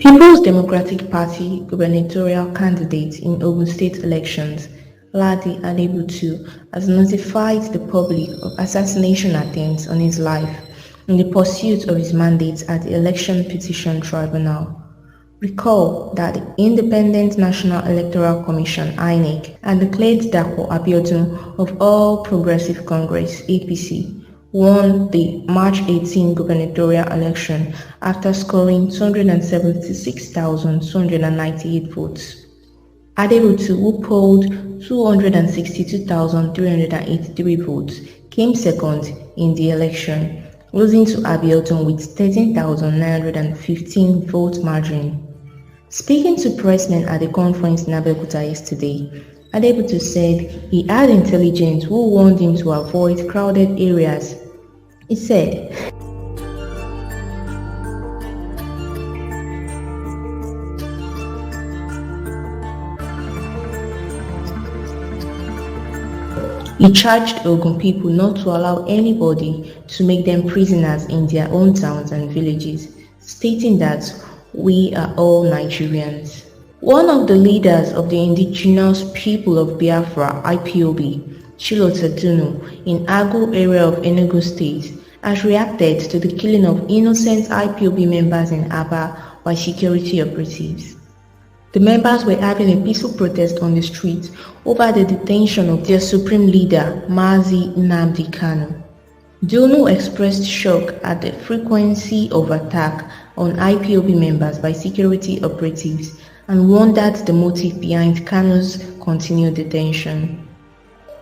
People's Democratic Party gubernatorial candidate in Ogun State elections, Adebutu, has notified the public of assassination attempts on his life in the pursuit of his mandate at the Election Petition Tribunal. Recall that the Independent National Electoral Commission (INEC) had declared Adebutu of All Progressive Congress (APC) won the March 18 gubernatorial election after scoring 276,298 votes. Adebutu, who polled 262,383 votes, came second in the election, losing to Adebutu with 13,915 vote margin. Speaking to pressmen at the conference in Abeokuta yesterday, Adebutu said he had intelligence who warned him to avoid crowded areas. He said, he charged Ogun people not to allow anybody to make them prisoners in their own towns and villages, stating that we are all Nigerians. One of the leaders of the Indigenous People of Biafra (IPOB), Chilota Dunu, in Agwu area of Enugu State, has reacted to the killing of innocent IPOB members in Aba by security operatives. The members were having a peaceful protest on the street over the detention of their supreme leader, Mazi Nnamdi Kanu. Dunu expressed shock at the frequency of attack on IPOB members by security operatives and wondered the motive behind Kanu's continued detention.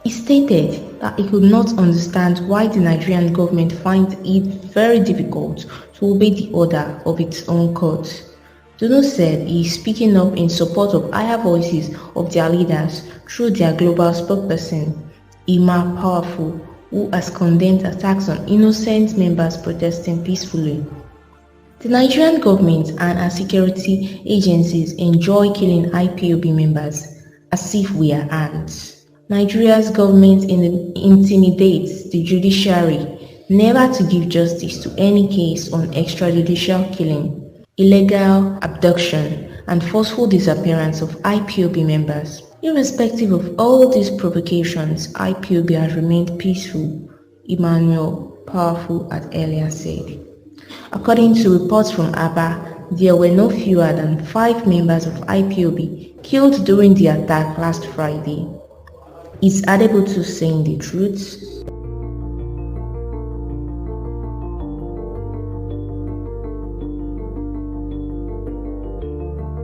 He stated that he could not understand why the Nigerian government finds it very difficult to obey the order of its own courts. Dunu said he is speaking up in support of higher voices of their leaders through their global spokesperson, Ima Powerful, who has condemned attacks on innocent members protesting peacefully. The Nigerian government and our security agencies enjoy killing IPOB members as if we are ants. Nigeria's government intimidates the judiciary never to give justice to any case on extrajudicial killing, illegal abduction, and forceful disappearance of IPOB members. Irrespective of all these provocations, IPOB has remained peaceful, Emmanuel Powerful had earlier said. According to reports from Aba, there were no fewer than 5 members of IPOB killed during the attack last Friday. Is Adebutu saying the truth?